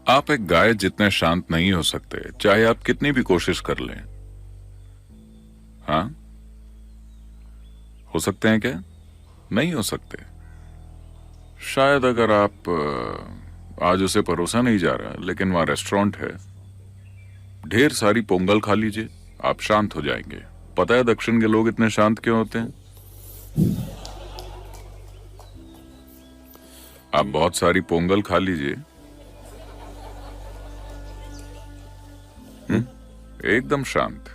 आप एक गाय जितने शांत नहीं हो सकते, चाहे आप कितनी भी कोशिश कर लें। हाँ, हो सकते हैं क्या? नहीं हो सकते। शायद अगर आप आज उसे परोसा नहीं जा रहा, लेकिन वहां रेस्टोरेंट है, ढेर सारी पोंगल खा लीजिए, आप शांत हो जाएंगे। पता है दक्षिण के लोग इतने शांत क्यों होते हैं? आप बहुत सारी पोंगल खा लीजिए, एकदम शांत।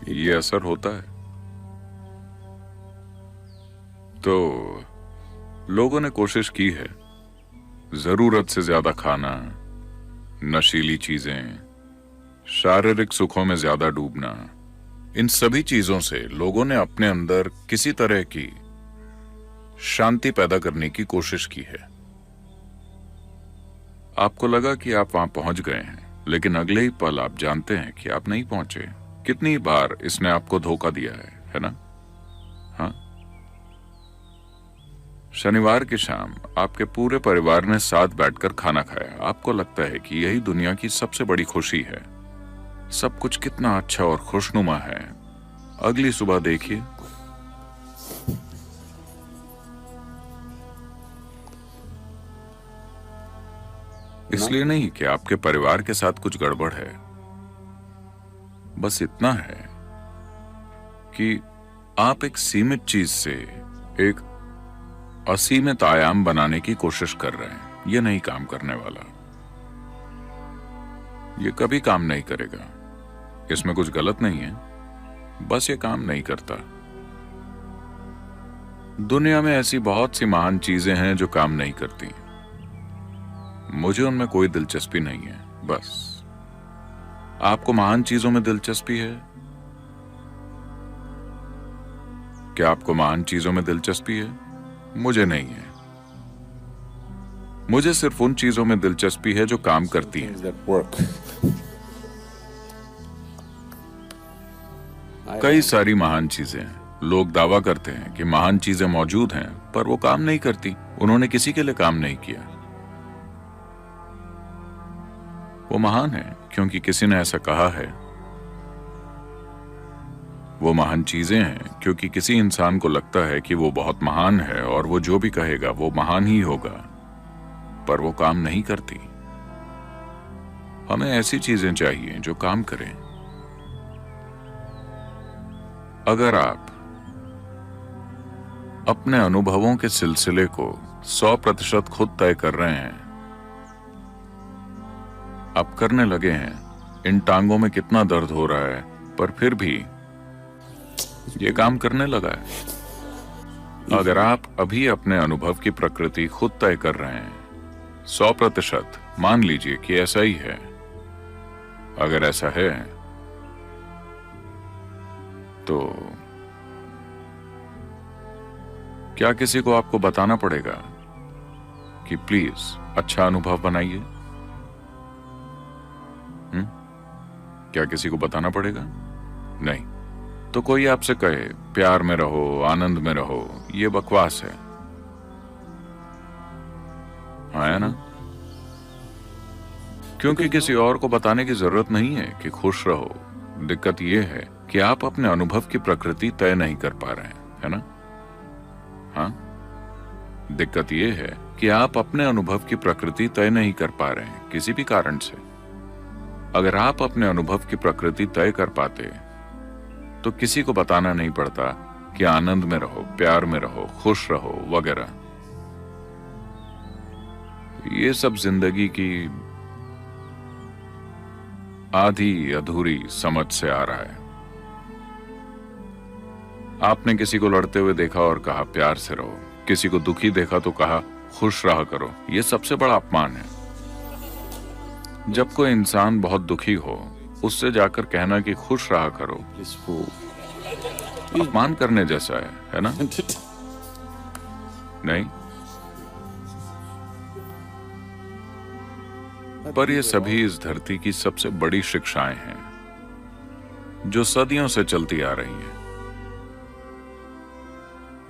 ये असर होता है। तो लोगों ने कोशिश की है, जरूरत से ज्यादा खाना, नशीली चीजें, शारीरिक सुखों में ज्यादा डूबना, इन सभी चीजों से लोगों ने अपने अंदर किसी तरह की शांति पैदा करने की कोशिश की है। आपको लगा कि आप वहां पहुंच गए हैं, लेकिन अगले ही पल आप जानते हैं कि आप नहीं पहुंचे। कितनी बार इसने आपको धोखा दिया है ना? हाँ। शनिवार की शाम आपके पूरे परिवार ने साथ बैठकर खाना खाया। आपको लगता है कि यही दुनिया की सबसे बड़ी खुशी है। सब कुछ कितना अच्छा और खुशनुमा है। अगली सुबह देखिए, इसलिए नहीं कि आपके परिवार के साथ कुछ गड़बड़ है, बस इतना है कि आप एक सीमित चीज से एक असीमित आयाम बनाने की कोशिश कर रहे हैं। यह नहीं काम करने वाला, यह कभी काम नहीं करेगा। इसमें कुछ गलत नहीं है, बस ये काम नहीं करता। दुनिया में ऐसी बहुत सी महान चीजें हैं जो काम नहीं करती। मुझे उनमें कोई दिलचस्पी नहीं है। बस आपको महान चीजों में दिलचस्पी है? क्या आपको महान चीजों में दिलचस्पी है? मुझे नहीं है। मुझे सिर्फ उन चीजों में दिलचस्पी है जो काम करती हैं। कई सारी महान चीजें हैं। लोग दावा करते हैं कि महान चीजें मौजूद हैं, पर वो काम नहीं करती। उन्होंने किसी के लिए काम नहीं किया। वो महान है क्योंकि किसी ने ऐसा कहा है। वो महान चीजें हैं क्योंकि किसी इंसान को लगता है कि वो बहुत महान है और वो जो भी कहेगा वो महान ही होगा, पर वो काम नहीं करती। हमें ऐसी चीजें चाहिए जो काम करें। अगर आप अपने अनुभवों के सिलसिले को 100% खुद तय कर रहे हैं, आप करने लगे हैं, इन टांगों में कितना दर्द हो रहा है, पर फिर भी ये काम करने लगा है। अगर आप अभी अपने अनुभव की प्रकृति खुद तय कर रहे हैं, 100% मान लीजिए कि ऐसा ही है। अगर ऐसा है तो क्या किसी को आपको बताना पड़ेगा कि प्लीज अच्छा अनुभव बनाइए? क्या किसी को बताना पड़ेगा? नहीं। तो कोई आपसे कहे प्यार में रहो, आनंद में रहो, ये बकवास है। है ना? क्योंकि किसी और को बताने की जरूरत नहीं है कि खुश रहो। दिक्कत यह है कि आप अपने अनुभव की प्रकृति तय नहीं कर पा रहे हैं, है ना? हाँ, दिक्कत यह है कि आप अपने अनुभव की प्रकृति तय नहीं कर पा रहे हैं किसी भी कारण से। अगर आप अपने अनुभव की प्रकृति तय कर पाते तो किसी को बताना नहीं पड़ता कि आनंद में रहो, प्यार में रहो, खुश रहो वगैरह। ये सब जिंदगी की आधी अधूरी समझ से आ रहा है। आपने किसी को लड़ते हुए देखा और कहा प्यार से रहो, किसी को दुखी देखा तो कहा खुश रहा करो। यह सबसे बड़ा अपमान है। जब कोई इंसान बहुत दुखी हो, उससे जाकर कहना कि खुश रहा करो, अपमान करने जैसा है ना? नहीं, पर ये सभी इस धरती की सबसे बड़ी शिक्षाएं हैं जो सदियों से चलती आ रही हैं।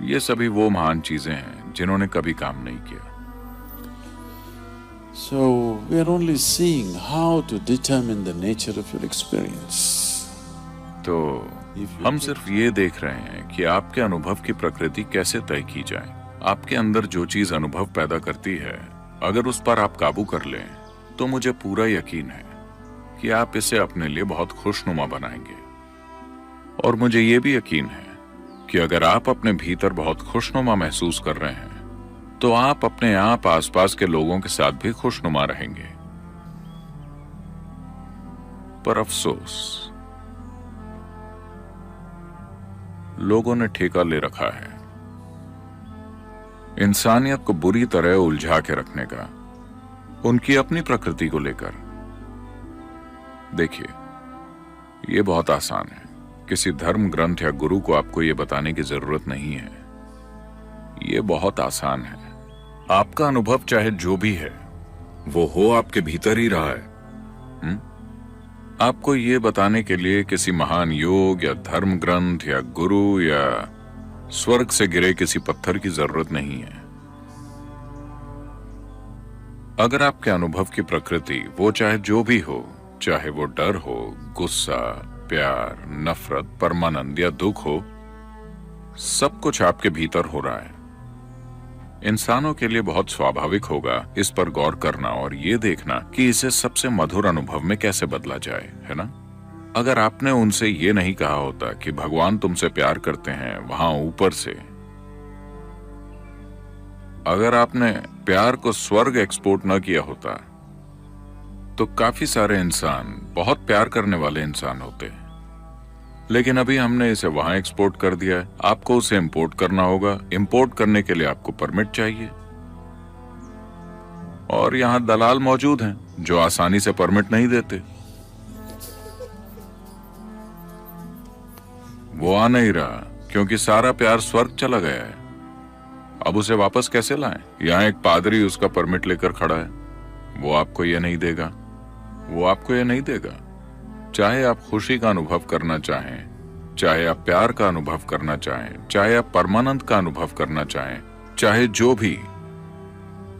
ये सभी वो महान चीजें हैं जिन्होंने कभी काम नहीं किया। So we are only seeing how to determine the nature of your experience. तो हम सिर्फ ये देख रहे हैं कि आपके अनुभव की प्रकृति कैसे तय की जाए। आपके अंदर जो चीज अनुभव पैदा करती है, अगर उस पर आप काबू कर लें, तो मुझे पूरा यकीन है कि आप इसे अपने लिए बहुत खुशनुमा बनाएंगे। और मुझे ये भी यकीन है कि अगर आप अपने भीतर बहुत खुशनुमा महसूस कर रहे हैं, तो आप अपने आप आसपास के लोगों के साथ भी खुशनुमा रहेंगे। पर अफसोस, लोगों ने ठेका ले रखा है इंसानियत को बुरी तरह उलझा के रखने का, उनकी अपनी प्रकृति को लेकर। देखिए, ये बहुत आसान है। किसी धर्म ग्रंथ या गुरु को आपको ये बताने की जरूरत नहीं है। ये बहुत आसान है। आपका अनुभव चाहे जो भी है, वो हो आपके भीतर ही रहा है। आपको ये बताने के लिए किसी महान योग या धर्म ग्रंथ या गुरु या स्वर्ग से गिरे किसी पत्थर की जरूरत नहीं है। अगर आपके अनुभव की प्रकृति वो चाहे जो भी हो, चाहे वो डर हो, गुस्सा, प्यार, नफरत, परमानंद या दुख हो, सब कुछ आपके भीतर हो रहा है। इंसानों के लिए बहुत स्वाभाविक होगा इस पर गौर करना और ये देखना कि इसे सबसे मधुर अनुभव में कैसे बदला जाए, है ना? अगर आपने उनसे ये नहीं कहा होता कि भगवान तुमसे प्यार करते हैं वहां ऊपर से, अगर आपने प्यार को स्वर्ग एक्सपोर्ट न किया होता, तो काफी सारे इंसान बहुत प्यार करने वाले इंसान होते। लेकिन अभी हमने इसे वहां एक्सपोर्ट कर दिया है। आपको उसे इंपोर्ट करना होगा। इंपोर्ट करने के लिए आपको परमिट चाहिए, और यहां दलाल मौजूद हैं जो आसानी से परमिट नहीं देते। वो आ नहीं रहा क्योंकि सारा प्यार स्वर्ग चला गया है। अब उसे वापस कैसे लाएं? यहां एक पादरी उसका परमिट लेकर खड़ा है। वो आपको ये नहीं देगा, वो आपको ये नहीं देगा। चाहे आप खुशी का अनुभव करना चाहें, चाहे आप प्यार का अनुभव करना चाहें, चाहे आप परमानंद का अनुभव करना चाहें, चाहे जो भी,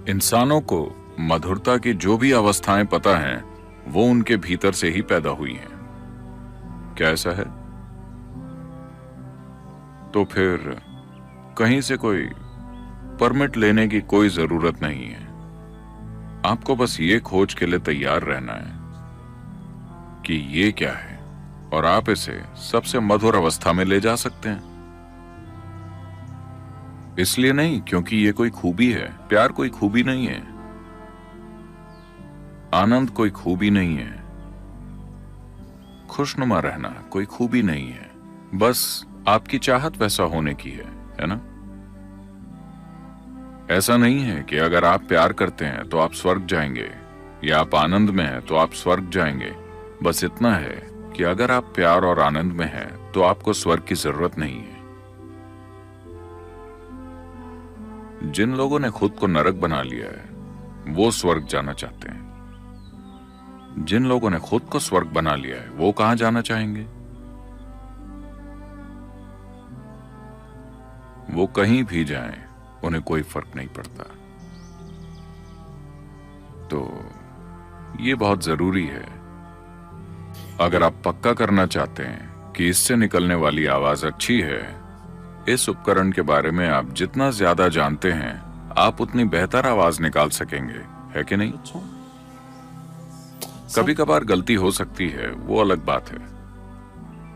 इंसानों को मधुरता की जो भी अवस्थाएं पता हैं, वो उनके भीतर से ही पैदा हुई हैं। क्या ऐसा है? तो फिर कहीं से कोई परमिट लेने की कोई जरूरत नहीं है। आपको बस ये खोज के लिए तैयार रहना है कि ये क्या है, और आप इसे सबसे मधुर अवस्था में ले जा सकते हैं। इसलिए नहीं क्योंकि ये कोई खूबी है। प्यार कोई खूबी नहीं है। आनंद कोई खूबी नहीं है। खुशनुमा रहना कोई खूबी नहीं है। बस आपकी चाहत वैसा होने की है ना? ऐसा नहीं है कि अगर आप प्यार करते हैं तो आप स्वर्ग जाएंगे, या आप आनंद में हैं तो आप स्वर्ग जाएंगे। बस इतना है कि अगर आप प्यार और आनंद में हैं तो आपको स्वर्ग की जरूरत नहीं है। जिन लोगों ने खुद को नरक बना लिया है वो स्वर्ग जाना चाहते हैं। जिन लोगों ने खुद को स्वर्ग बना लिया है वो कहां जाना चाहेंगे? वो कहीं भी जाएं, उन्हें कोई फर्क नहीं पड़ता। तो ये बहुत जरूरी है। अगर आप पक्का करना चाहते हैं कि इससे निकलने वाली आवाज अच्छी है, इस उपकरण के बारे में आप जितना ज्यादा जानते हैं, आप उतनी बेहतर आवाज निकाल सकेंगे, है कि नहीं? कभी कभार गलती हो सकती है, वो अलग बात है,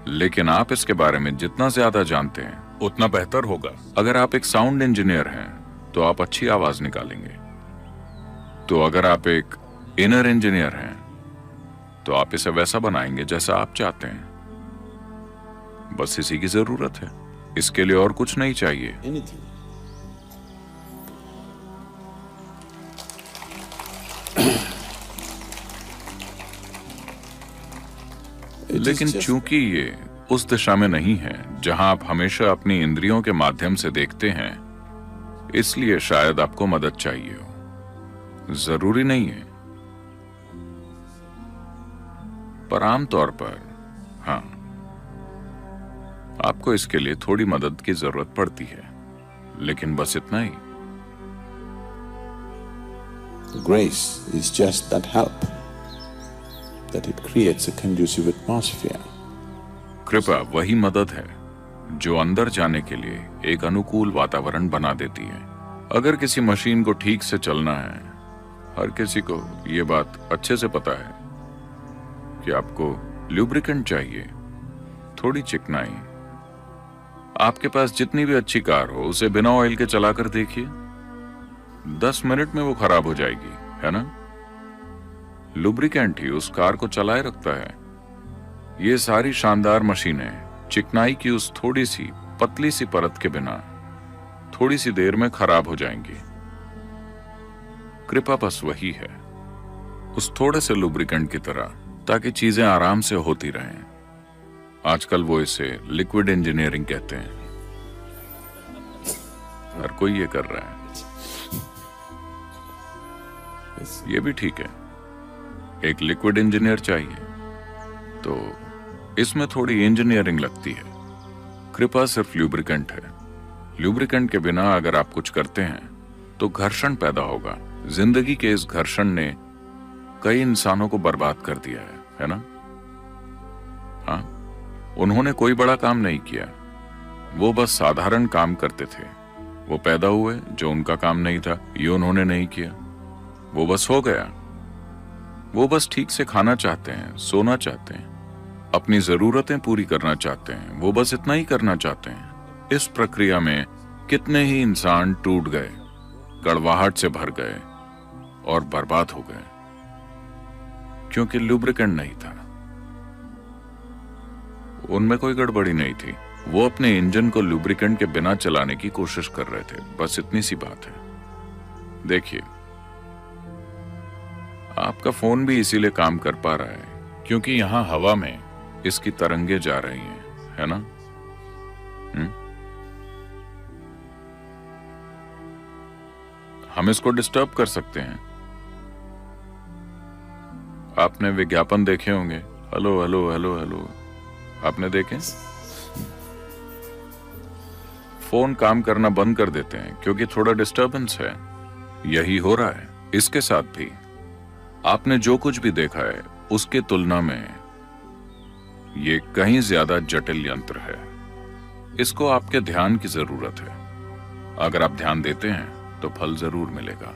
लेकिन आप इसके बारे में जितना ज्यादा जानते हैं उतना बेहतर होगा। अगर आप एक साउंड इंजीनियर हैं तो आप अच्छी आवाज निकालेंगे। तो अगर आप एक इनर इंजीनियर हैं तो आप इसे वैसा बनाएंगे जैसा आप चाहते हैं। बस इसी की जरूरत है। इसके लिए और कुछ नहीं चाहिए। लेकिन चूंकि ये उस दिशा में नहीं है जहां आप हमेशा अपनी इंद्रियों के माध्यम से देखते हैं, इसलिए शायद आपको मदद चाहिए हो। जरूरी नहीं है, पर आमतौर पर हाँ, आपको इसके लिए थोड़ी मदद की जरूरत पड़ती है। लेकिन बस इतना ही। Grace is just that help, that it creates a conducive atmosphere. कृपा वही मदद है जो अंदर जाने के लिए एक अनुकूल वातावरण बना देती है। अगर किसी मशीन को ठीक से चलना है, हर किसी को ये बात अच्छे से पता है कि आपको लुब्रिकेंट चाहिए, थोड़ी चिकनाई। आपके पास जितनी भी अच्छी कार हो, उसे बिना ऑयल के चलाकर देखिए, 10 मिनट में वो खराब हो जाएगी, है ना? लुब्रिकेंट ही उस कार को चलाए रखता है। ये सारी शानदार मशीनें चिकनाई की उस थोड़ी सी पतली सी परत के बिना थोड़ी सी देर में खराब हो जाएंगी। कृपा बस वही है, उस थोड़े से लुब्रिकेंट की तरह, ताकि चीजें आराम से होती रहें। आजकल वो इसे लिक्विड इंजीनियरिंग कहते हैं। हर कोई ये कर रहा है, ये भी ठीक है। एक लिक्विड इंजीनियर चाहिए, तो इसमें थोड़ी इंजीनियरिंग लगती है। कृपा सिर्फ लुब्रिकेंट है। लुब्रिकेंट के बिना अगर आप कुछ करते हैं तो घर्षण पैदा होगा। जिंदगी के इस घर्षण ने कई इंसानों को बर्बाद कर दिया है ना? हाँ, उन्होंने कोई बड़ा काम नहीं किया, वो बस साधारण काम करते थे। वो पैदा हुए, जो उनका काम नहीं था ये उन्होंने नहीं किया, वो बस हो गया। वो बस ठीक से खाना चाहते हैं, सोना चाहते हैं, अपनी जरूरतें पूरी करना चाहते हैं, वो बस इतना ही करना चाहते हैं। इस प्रक्रिया में कितने ही इंसान टूट गए, कड़वाहट से भर गए और बर्बाद हो गए, क्योंकि लुब्रिकेंट नहीं था। उनमें कोई गड़बड़ी नहीं थी, वो अपने इंजन को लुब्रिकेंट के बिना चलाने की कोशिश कर रहे थे, बस इतनी सी बात है। देखिए, आपका फोन भी इसीलिए काम कर पा रहा है क्योंकि यहां हवा में इसकी तरंगे जा रही हैं, है ना? हम इसको डिस्टर्ब कर सकते हैं। आपने विज्ञापन देखे होंगे, हेलो हेलो हेलो हेलो, आपने देखे? फोन काम करना बंद कर देते हैं क्योंकि थोड़ा डिस्टर्बेंस है। यही हो रहा है इसके साथ भी। आपने जो कुछ भी देखा है उसके तुलना में ये कहीं ज्यादा जटिल यंत्र है। इसको आपके ध्यान की जरूरत है। अगर आप ध्यान देते हैं तो फल जरूर मिलेगा।